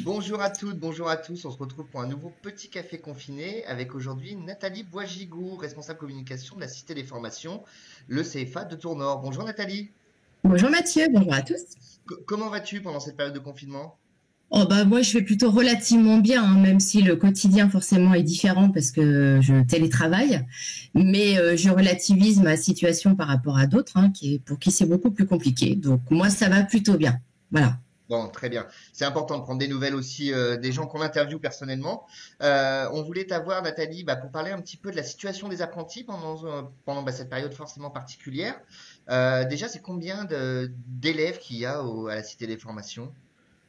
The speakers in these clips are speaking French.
Bonjour à toutes, bonjour à tous. On se retrouve pour un nouveau petit café confiné avec aujourd'hui Nathalie Boisgigou, responsable communication de la Cité des Formations, le CFA de Tournord. Bonjour Nathalie. Bonjour Mathieu, bonjour à tous. Comment vas-tu pendant cette période de confinement? Oh bah moi je vais plutôt relativement bien, hein, même si le quotidien forcément est différent parce que je télétravaille, mais je relativise ma situation par rapport à d'autres, hein, pour qui c'est beaucoup plus compliqué. Donc moi ça va plutôt bien. Voilà. Bon, très bien. C'est important de prendre des nouvelles aussi des gens qu'on interviewe personnellement. On voulait t'avoir, Nathalie, pour parler un petit peu de la situation des apprentis pendant cette période forcément particulière. Déjà, c'est combien d'élèves qu'il y a à la Cité des Formations?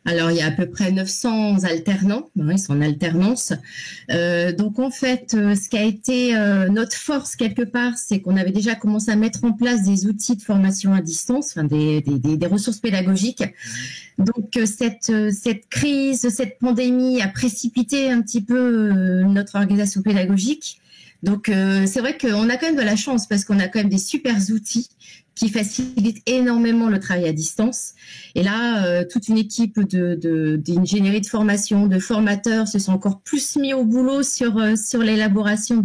Alors il y a à peu près 900 alternants, hein, ils sont en alternance. Donc en fait, ce qui a été notre force quelque part, c'est qu'on avait déjà commencé à mettre en place des outils de formation à distance, enfin des ressources pédagogiques. Donc cette crise, cette pandémie a précipité un petit peu notre organisation pédagogique. Donc c'est vrai qu'on a quand même de la chance parce qu'on a quand même des super outils qui facilitent énormément le travail à distance. Et là, toute une équipe d'ingénierie de formation, de formateurs se sont encore plus mis au boulot sur l'élaboration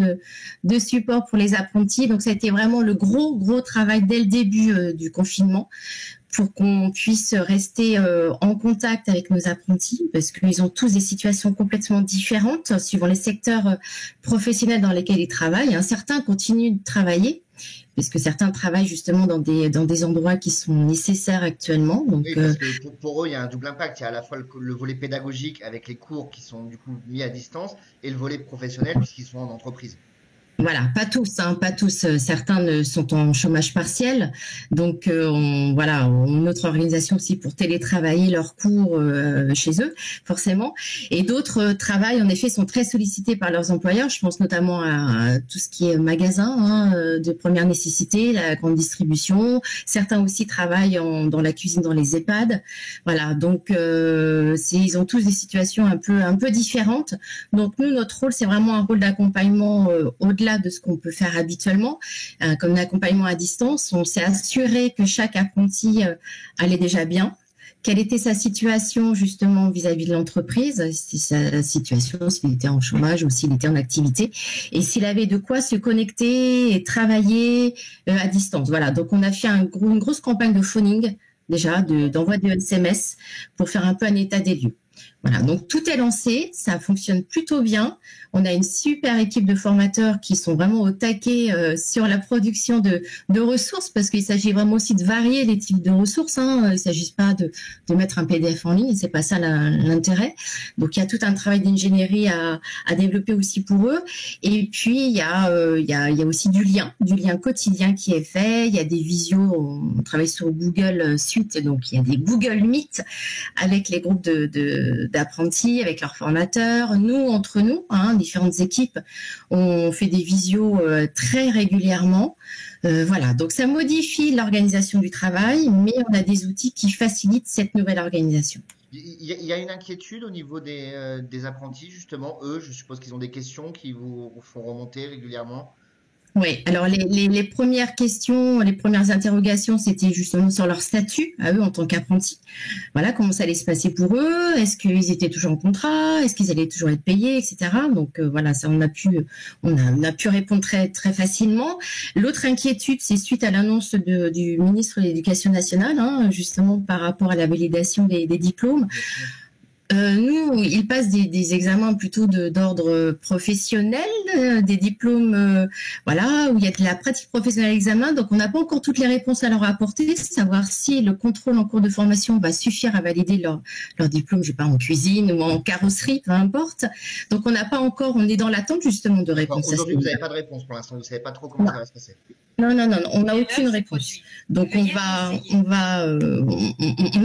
de supports pour les apprentis. Donc ça a été vraiment le gros travail dès le début du confinement pour qu'on puisse rester en contact avec nos apprentis, parce qu'ils ont tous des situations complètement différentes suivant les secteurs professionnels dans lesquels ils travaillent. Hein. Certains continuent de travailler, puisque certains travaillent justement dans des endroits qui sont nécessaires actuellement. Oui, Donc, parce que pour eux, il y a un double impact. Il y a à la fois le volet pédagogique avec les cours qui sont du coup mis à distance et le volet professionnel puisqu'ils sont en entreprise. voilà, pas tous, hein, pas tous. Certains sont en chômage partiel, donc notre organisation aussi pour télétravailler leurs cours chez eux, forcément. Et d'autres travaillent, en effet, sont très sollicités par leurs employeurs. Je pense notamment à tout ce qui est magasin de première nécessité, la grande distribution. Certains aussi travaillent dans la cuisine, dans les EHPAD. Voilà, donc ils ont tous des situations un peu différentes. Donc nous, notre rôle, c'est vraiment un rôle d'accompagnement au-delà de ce qu'on peut faire habituellement, comme l'accompagnement à distance. On s'est assuré que chaque apprenti allait déjà bien, quelle était sa situation justement vis-à-vis de l'entreprise, si sa situation, s'il était en chômage ou s'il était en activité, et s'il avait de quoi se connecter et travailler à distance. Voilà, donc on a fait une grosse campagne de phoning déjà, d'envoi de SMS pour faire un peu un état des lieux. Voilà, donc tout est lancé, ça fonctionne plutôt bien. On a une super équipe de formateurs qui sont vraiment au taquet sur la production de ressources, parce qu'il s'agit vraiment aussi de varier les types de ressources. Hein. Il ne s'agit pas de mettre un PDF en ligne, c'est pas ça l'intérêt. Donc il y a tout un travail d'ingénierie à développer aussi pour eux. Et puis il y a aussi du lien quotidien qui est fait. Il y a des visios, on travaille sur Google Suite, donc il y a des Google Meet avec les groupes d'apprentis, avec leurs formateurs. Nous, entre nous, différentes équipes, on fait des visios très régulièrement. Voilà, donc ça modifie l'organisation du travail, mais on a des outils qui facilitent cette nouvelle organisation. Il y a une inquiétude au niveau des apprentis, justement. Eux, je suppose qu'ils ont des questions qui vous font remonter régulièrement. Oui, alors les premières questions, les premières interrogations, c'était justement sur leur statut à eux en tant qu'apprentis. Voilà, comment ça allait se passer pour eux, est-ce qu'ils étaient toujours en contrat, est-ce qu'ils allaient toujours être payés, etc. Donc voilà, ça on a pu répondre très facilement. L'autre inquiétude, c'est suite à l'annonce du ministre de l'Éducation nationale, justement par rapport à la validation des diplômes. Bien sûr. Nous, ils passent des examens plutôt d'ordre professionnel, des diplômes, voilà, où il y a de la pratique professionnelle à l'examen. Donc, on n'a pas encore toutes les réponses à leur apporter, savoir si le contrôle en cours de formation va suffire à valider leur diplôme, je sais pas, en cuisine ou en carrosserie, peu importe. Donc, on est dans l'attente justement de D'accord. réponses à ce Aujourd'hui, vous niveau-là. n'avez pas de réponse pour l'instant. Vous ne savez pas trop comment ça va se passer. Non, on n'a aucune réponse. Donc on est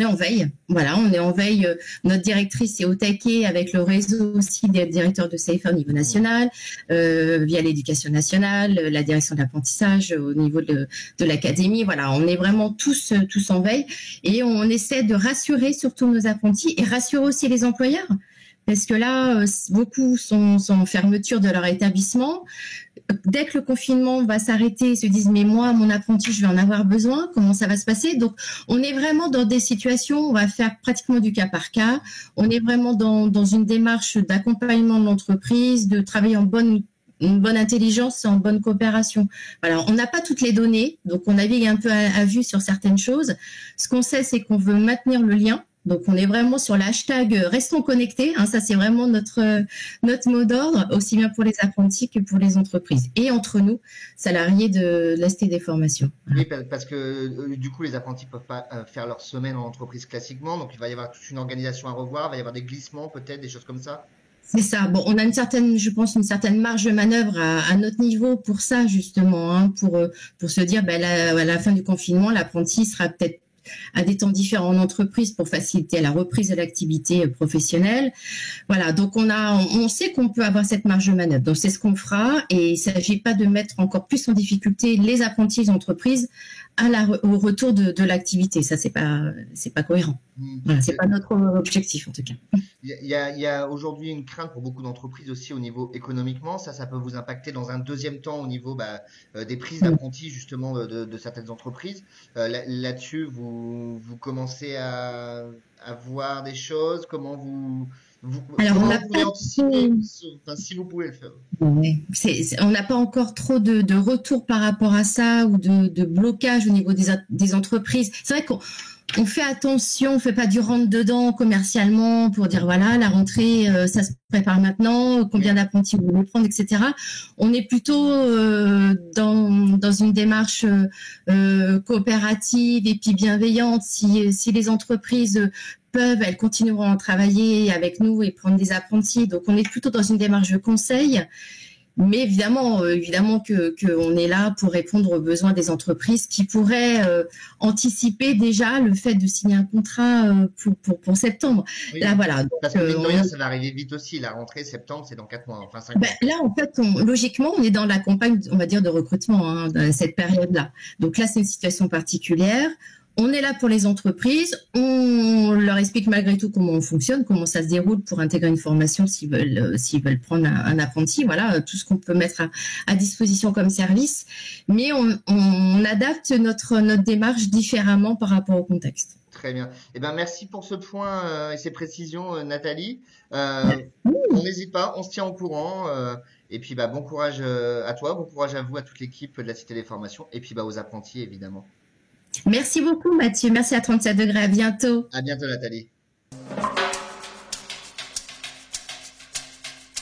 en veille. Voilà, on est en veille. Notre directrice est au taquet avec le réseau aussi des directeurs de CFA au niveau national, via l'éducation nationale, la direction de l'apprentissage au niveau de l'académie. Voilà, on est vraiment tous en veille et on essaie de rassurer surtout nos apprentis et rassurer aussi les employeurs. Parce que là, beaucoup sont en fermeture de leur établissement. dès que le confinement va s'arrêter, ils se disent mais moi, mon apprenti, je vais en avoir besoin. Comment ça va se passer? Donc, on est vraiment dans des situations, on va faire pratiquement du cas par cas. On est vraiment dans une démarche d'accompagnement de l'entreprise, de travailler une bonne intelligence, en bonne coopération. Voilà, on n'a pas toutes les données, donc on navigue un peu à vue sur certaines choses. Ce qu'on sait, c'est qu'on veut maintenir le lien. Donc, on est vraiment sur le hashtag restons connectés. Hein, ça, c'est vraiment notre mot d'ordre, aussi bien pour les apprentis que pour les entreprises. Et entre nous, salariés de l'AST des formations. Oui, parce que du coup, les apprentis peuvent pas faire leur semaine en entreprise classiquement. Donc, il va y avoir toute une organisation à revoir. Il va y avoir des glissements, peut-être, des choses comme ça. C'est ça. Bon, on a je pense, une certaine marge de manœuvre à notre niveau pour ça, justement, hein, pour se dire, ben, à la fin du confinement, l'apprenti sera peut-être à des temps différents en entreprise pour faciliter la reprise de l'activité professionnelle. Voilà, donc on sait qu'on peut avoir cette marge de manœuvre. Donc c'est ce qu'on fera et il ne s'agit pas de mettre encore plus en difficulté les apprentis des entreprises au retour de l'activité. Ça, c'est pas cohérent. Voilà, c'est pas notre objectif en tout cas. Il y a aujourd'hui une crainte pour beaucoup d'entreprises aussi au niveau économiquement. Ça peut vous impacter dans un deuxième temps au niveau des prises d'apprentis justement de certaines entreprises. Là-dessus, vous commencez à voir des choses. Comment Alors, comment vous voulez anticiper, enfin, si vous pouvez le faire. Ouais. On n'a pas encore trop de retours par rapport à ça ou de blocage au niveau des entreprises. C'est vrai qu'on fait attention, on fait pas du rentre-dedans commercialement pour dire voilà, la rentrée, ça se prépare maintenant, combien d'apprentis vous voulez prendre, etc. On est plutôt dans une démarche coopérative et puis bienveillante. Si les entreprises peuvent, elles continueront à travailler avec nous et prendre des apprentis. Donc, on est plutôt dans une démarche de conseil. Mais évidemment que on est là pour répondre aux besoins des entreprises qui pourraient anticiper déjà le fait de signer un contrat pour septembre. Oui, là, voilà. parce que mine de rien, ça va arriver vite aussi. La rentrée septembre, c'est dans 4 mois, enfin 5 mois. Là, en fait, logiquement, on est dans la campagne, on va dire, de recrutement, hein, dans cette période-là. Donc là, c'est une situation particulière. On est là pour les entreprises, on leur explique malgré tout comment on fonctionne, comment ça se déroule pour intégrer une formation s'ils veulent prendre un apprenti, voilà, tout ce qu'on peut mettre à disposition comme service, mais on adapte notre démarche différemment par rapport au contexte. Très bien. Eh ben, merci pour ce point et ces précisions, Nathalie. On n'hésite pas, on se tient au courant. Et puis, bon courage à toi, bon courage à vous, à toute l'équipe de la Cité des Formations, et puis aux apprentis, évidemment. Merci beaucoup, Mathieu. Merci à 37 degrés. À bientôt. À bientôt, Nathalie.